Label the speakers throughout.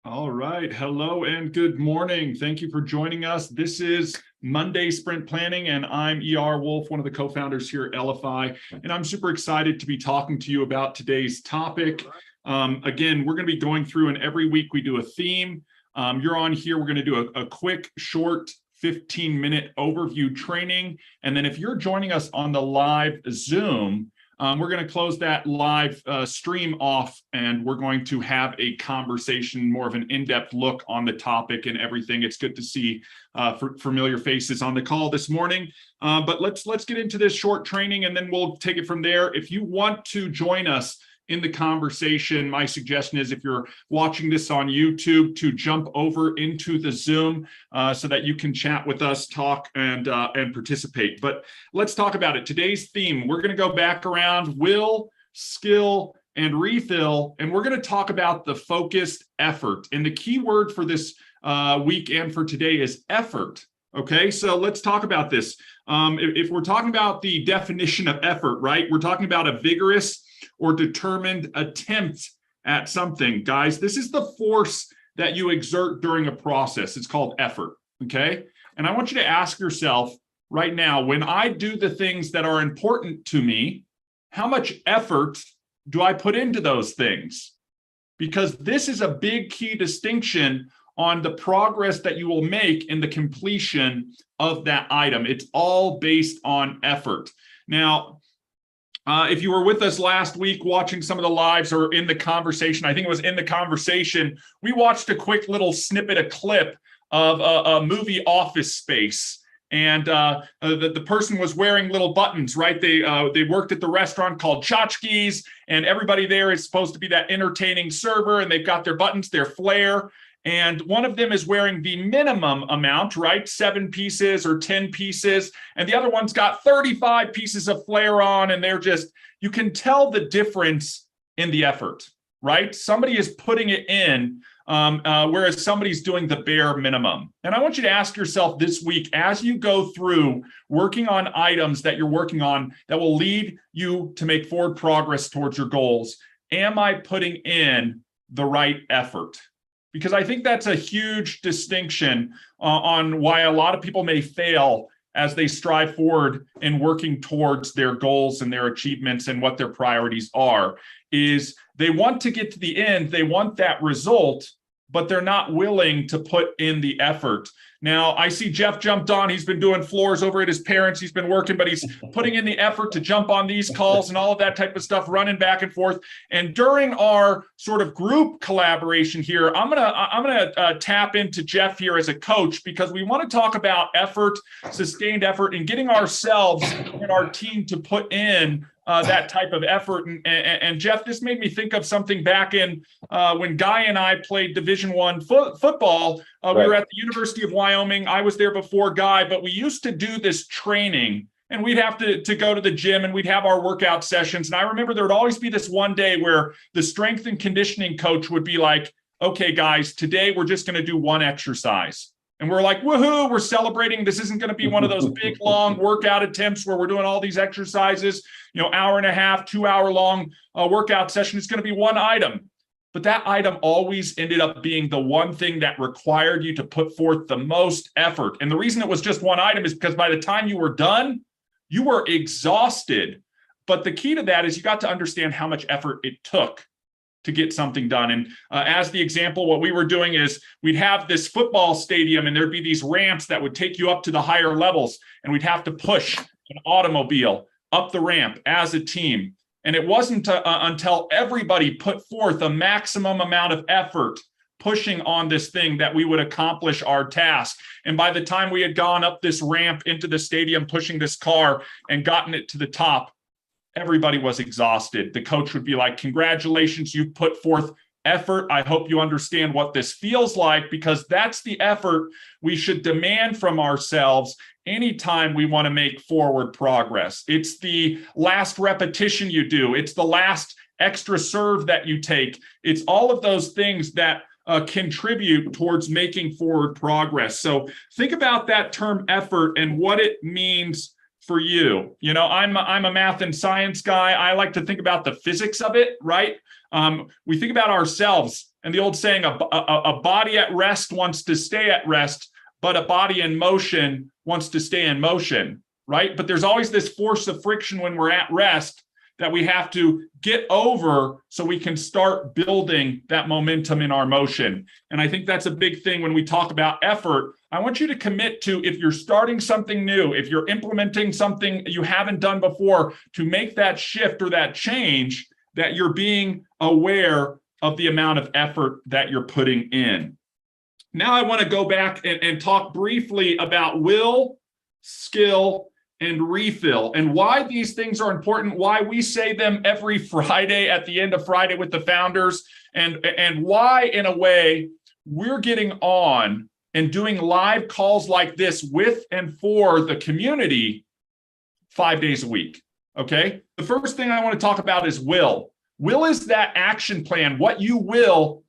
Speaker 1: All right. Hello and good morning. Thank you for joining us. This is Monday Sprint Planning, and I'm E.R. Wolf, one of the co-founders here at LFI, and I'm super excited to be talking to you about today's topic. Again, we're going to be going through, and every week we do a theme. You're on here. We're going to do a quick, short 15-minute overview training, and then if you're joining us on the live Zoom, we're going to close that live stream off, and we're going to have a conversation, more of an in-depth look on the topic and everything. It's good to see familiar faces on the call this morning. But let's get into this short training, and then we'll take it from there. If you want to join us in the conversation, my suggestion is, if you're watching this on YouTube, to jump over into the Zoom so that you can chat with us, talk, and participate. But let's talk about it. Today's theme, we're going to go back around will, skill, and refill, and we're going to talk about the focused effort. And the key word for this week and for today is effort. Okay, so let's talk about this. If we're talking about the definition of effort, right, we're talking about a vigorous or determined attempt at something. Guys, this is the force that you exert during a process. It's called effort, okay? And I want you to ask yourself right now, when I do the things that are important to me, how much effort do I put into those things? Because this is a big key distinction on the progress that you will make in the completion of that item. It's all based on effort. Now, if you were with us last week watching some of the lives or in the conversation, I think it was in the conversation, we watched a quick little snippet, a clip of a movie Office Space. And the person was wearing little buttons, right? They worked at the restaurant called Tchotchkes, and everybody there is supposed to be that entertaining server, and they've got their buttons, their flair. And one of them is wearing the minimum amount, right? 7 pieces or 10 pieces. And the other one's got 35 pieces of flair on. And they're just, you can tell the difference in the effort, right? Somebody is putting it in, whereas somebody's doing the bare minimum. And I want you to ask yourself this week, as you go through working on items that you're working on that will lead you to make forward progress towards your goals, am I putting in the right effort? Because I think that's a huge distinction on why a lot of people may fail as they strive forward in working towards their goals and their achievements and what their priorities are, is they want to get to the end, they want that result, but they're not willing to put in the effort. Now, I see Jeff jumped on. He's been doing floors over at his parents. He's been working, but he's putting in the effort to jump on these calls and all of that type of stuff, running back and forth. And during our sort of group collaboration here, I'm gonna tap into Jeff here as a coach, because we want to talk about effort, sustained effort, and getting ourselves and our team to put in that type of effort. And Jeff, this made me think of something back in when Guy and I played Division I football. Right. We were at the University of Wyoming. I was there before Guy, but we used to do this training, and we'd have to go to the gym, and we'd have our workout sessions. And I remember there would always be this one day where the strength and conditioning coach would be like, okay, guys, today we're just going to do one exercise. And we're like, woohoo, we're celebrating. This isn't going to be one of those big, long workout attempts where we're doing all these exercises, hour and a half, 2-hour long workout session. It's going to be one item. But that item always ended up being the one thing that required you to put forth the most effort. And the reason it was just one item is because by the time you were done, you were exhausted. But the key to that is you got to understand how much effort it took to get something done. And as the example, what we were doing is we'd have this football stadium, and there'd be these ramps that would take you up to the higher levels, and we'd have to push an automobile up the ramp as a team. And it wasn't until everybody put forth a maximum amount of effort pushing on this thing that we would accomplish our task. And by the time we had gone up this ramp into the stadium, pushing this car and gotten it to the top, everybody was exhausted. The coach would be like, congratulations, you put forth effort. I hope you understand what this feels like, because that's the effort we should demand from ourselves anytime we want to make forward progress. It's the last repetition you do. It's the last extra serve that you take. It's all of those things that contribute towards making forward progress. So think about that term effort and what it means for you. I'm a math and science guy. I like to think about the physics of it, right? We think about ourselves and the old saying, a body at rest wants to stay at rest, but a body in motion wants to stay in motion, right? But there's always this force of friction when we're at rest that we have to get over so we can start building that momentum in our motion. And I think that's a big thing when we talk about effort. I want you to commit to, if you're starting something new, if you're implementing something you haven't done before, to make that shift or that change, that you're being aware of the amount of effort that you're putting in. Now I want to go back and talk briefly about will, skill, and refill, and why these things are important, why we say them every Friday at the end of Friday with the founders, and why, in a way, we're getting on and doing live calls like this with and for the community 5 days a week, okay? The first thing I want to talk about is will. Will is that action plan, what you will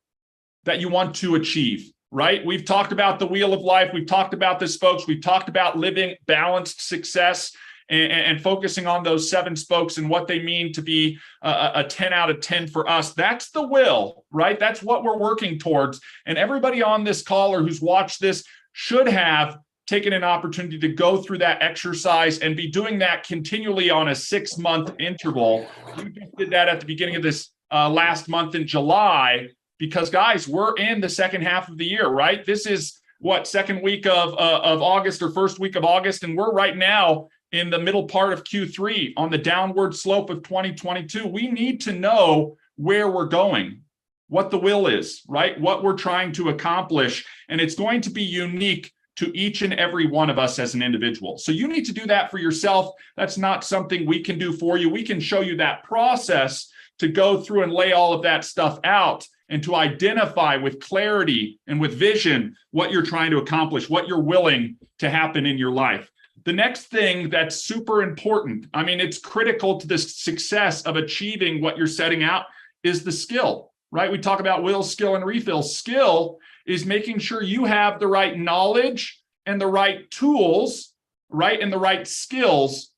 Speaker 1: that you want to achieve, right? We've talked about the wheel of life. We've talked about the spokes. We've talked about living balanced success and focusing on those 7 spokes and what they mean to be a 10 out of 10 for us. That's the will, right? That's what we're working towards. And everybody on this call or who's watched this should have taken an opportunity to go through that exercise and be doing that continually on a 6-month interval. We just did that at the beginning of this last month in July. Because guys, we're in the second half of the year, right? This is what, second week of August or first week of August, and we're right now in the middle part of Q3 on the downward slope of 2022. We need to know where we're going, what the will is, right? What we're trying to accomplish, and it's going to be unique to each and every one of us as an individual. So you need to do that for yourself. That's not something we can do for you. We can show you that process to go through and lay all of that stuff out, and to identify with clarity and with vision what you're trying to accomplish, what you're willing to happen in your life. The next thing that's super important, I mean, it's critical to the success of achieving what you're setting out, is the skill, right? We talk about will, skill, and refill. Skill is making sure you have the right knowledge and the right tools, right, and the right skills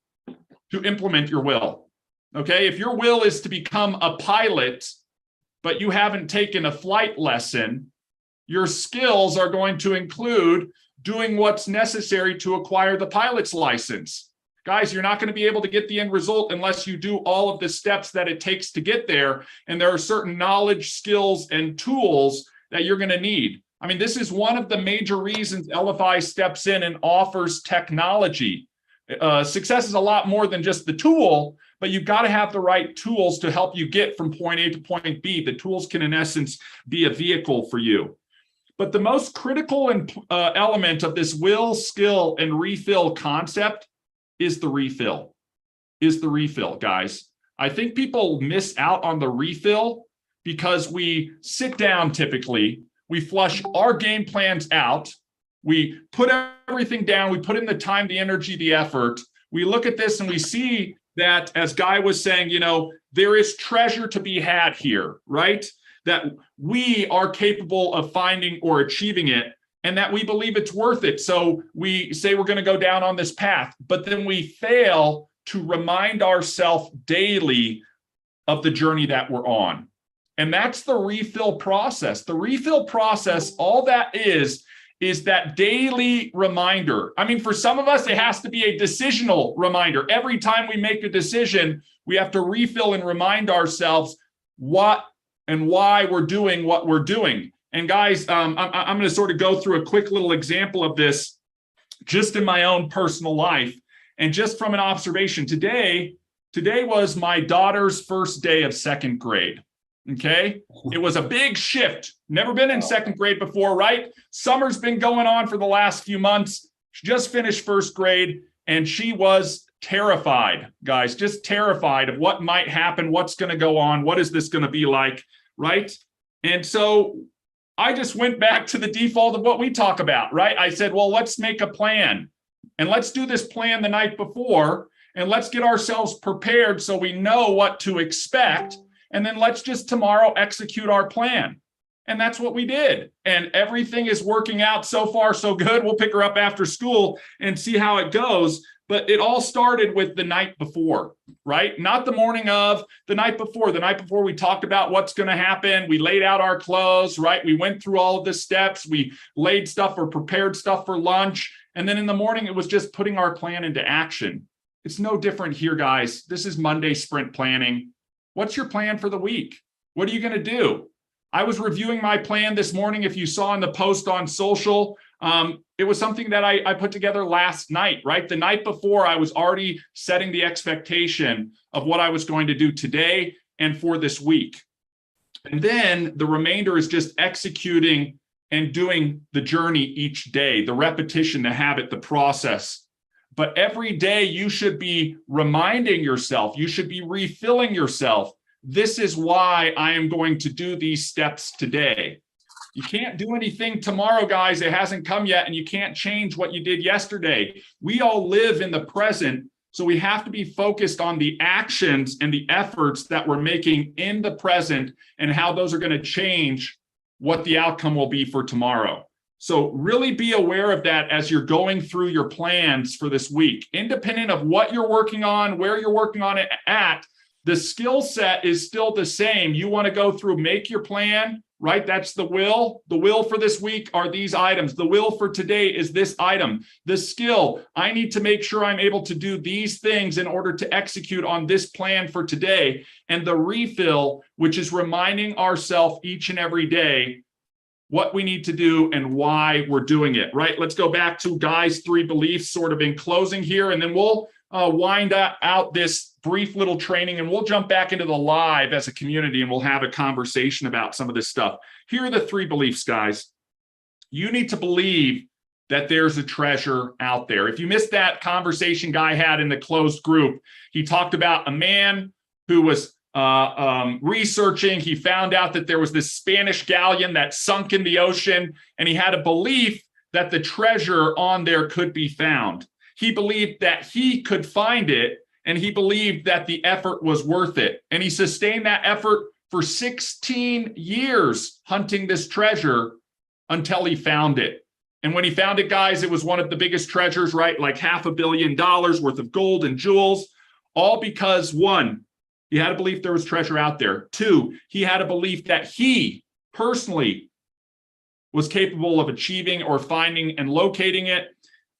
Speaker 1: to implement your will, okay? If your will is to become a pilot, but you haven't taken a flight lesson, your skills are going to include doing what's necessary to acquire the pilot's license. Guys, you're not going to be able to get the end result unless you do all of the steps that it takes to get there. And there are certain knowledge, skills, and tools that you're going to need. I mean, this is one of the major reasons LFI steps in and offers technology. Success is a lot more than just the tool, but you've got to have the right tools to help you get from point A to point B. The tools can, in essence, be a vehicle for you. But the most critical element of this will, skill, and refill concept is the refill. Guys. I think people miss out on the refill because we sit down typically, we flush our game plans out, we put everything down, we put in the time, the energy, the effort. We look at this and we see that, as Guy was saying, you know, there is treasure to be had here, right? That we are capable of finding or achieving it, and that we believe it's worth it. So we say we're going to go down on this path, but then we fail to remind ourselves daily of the journey that we're on. And that's the refill process. The refill process, all that is that daily reminder. I mean, for some of us, it has to be a decisional reminder. Every time we make a decision, we have to refill and remind ourselves what and why we're doing what we're doing. And guys, I'm going to sort of go through a quick little example of this just in my own personal life and just from an observation. Today was my daughter's first day of second grade. Okay. It was a big shift. Never been in second grade before, right? Summer's been going on for the last few months. She just finished first grade and she was terrified, guys, just terrified of what might happen, what's going to go on, what is this going to be like, right? And so I just went back to the default of what we talk about, right? I said, well, let's make a plan and let's do this plan the night before and let's get ourselves prepared so we know what to expect. And then let's just tomorrow execute our plan. And that's what we did. And everything is working out so far, so good. We'll pick her up after school and see how it goes. But it all started with the night before, right? Not the morning of, the night before. The night before, we talked about what's going to happen. We laid out our clothes, right? We went through all of the steps. We laid stuff or prepared stuff for lunch. And then in the morning, it was just putting our plan into action. It's no different here, guys. This is Monday sprint planning. What's your plan for the week? What are you going to do? I was reviewing my plan this morning. If you saw in the post on social, it was something that I put together last night, right? The night before, I was already setting the expectation of what I was going to do today and for this week. And then the remainder is just executing and doing the journey each day, the repetition, the habit, the process. But every day you should be reminding yourself, you should be refilling yourself. This is why I am going to do these steps today. You can't do anything tomorrow, guys. It hasn't come yet, and you can't change what you did yesterday. We all live in the present, so we have to be focused on the actions and the efforts that we're making in the present and how those are going to change what the outcome will be for tomorrow. So really be aware of that as you're going through your plans for this week. Independent of what you're working on, where you're working on it at, the skill set is still the same. You want to go through, make your plan, right? That's the will. The will for this week are these items. The will for today is this item. The skill, I need to make sure I'm able to do these things in order to execute on this plan for today. And the refill, which is reminding ourselves each and every day what we need to do and why we're doing it, right? Let's go back to Guy's 3 beliefs sort of in closing here, and then we'll wind out this brief little training, and we'll jump back into the live as a community, and we'll have a conversation about some of this stuff. Here are the 3 beliefs, guys. You need to believe that there's a treasure out there. If you missed that conversation Guy had in the closed group, he talked about a man who was researching. He found out that there was this Spanish galleon that sunk in the ocean, and he had a belief that the treasure on there could be found. He believed that he could find it, and he believed that the effort was worth it. And he sustained that effort for 16 years hunting this treasure until he found it. And when he found it, guys, it was one of the biggest treasures, right? Like $500 million worth of gold and jewels, all because 1, he had a belief there was treasure out there. 2, he had a belief that he personally was capable of achieving or finding and locating it.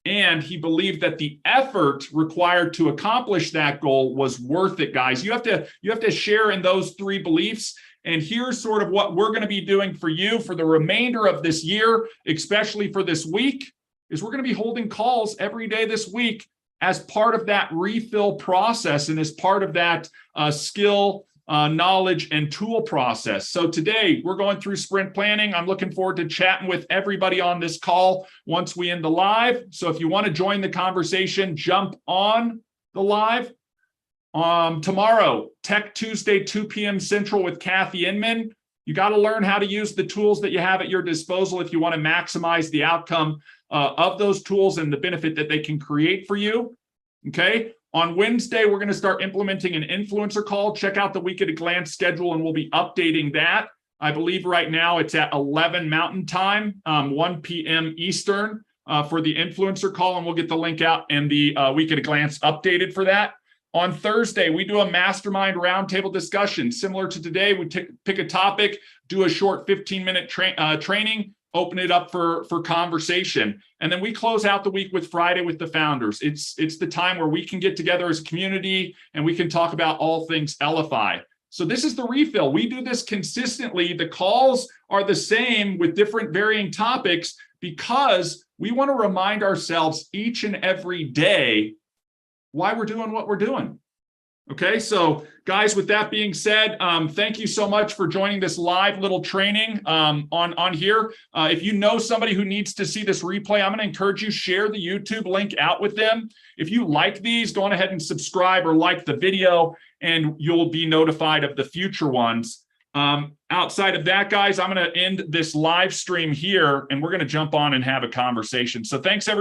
Speaker 1: And he believed that the effort required to accomplish that goal was worth it, guys. You have to share in those 3 beliefs. And here's sort of what we're going to be doing for you for the remainder of this year, especially for this week, is we're going to be holding calls every day this week as part of that refill process and as part of that skill, knowledge, and tool process. So today we're going through sprint planning. I'm looking forward to chatting with everybody on this call once we end the live. So if you want to join the conversation, jump on the live. Tomorrow, Tech Tuesday, 2 p.m. Central with Kathy Inman. You got to learn how to use the tools that you have at your disposal if you want to maximize the outcome of those tools and the benefit that they can create for you. Okay. On Wednesday, we're going to start implementing an influencer call. Check out the Week at a Glance schedule, and we'll be updating that. I believe right now it's at 11 Mountain Time, 1 p.m. Eastern for the influencer call, and we'll get the link out and the Week at a Glance updated for that. On Thursday, we do a mastermind roundtable discussion. Similar to today, we pick a topic, do a short 15-minute training, open it up for conversation. And then we close out the week with Friday with the founders. It's the time where we can get together as a community and we can talk about all things LFI. So this is the refill. We do this consistently. The calls are the same with different varying topics because we want to remind ourselves each and every day why we're doing what we're doing. Okay, so guys, with that being said, thank you so much for joining this live little training on here. If you know somebody who needs to see this replay, I'm going to encourage you, share the YouTube link out with them. If you like these, go on ahead and subscribe or like the video, and you'll be notified of the future ones. Outside of that, guys, I'm going to end this live stream here, and we're going to jump on and have a conversation. So thanks, everybody.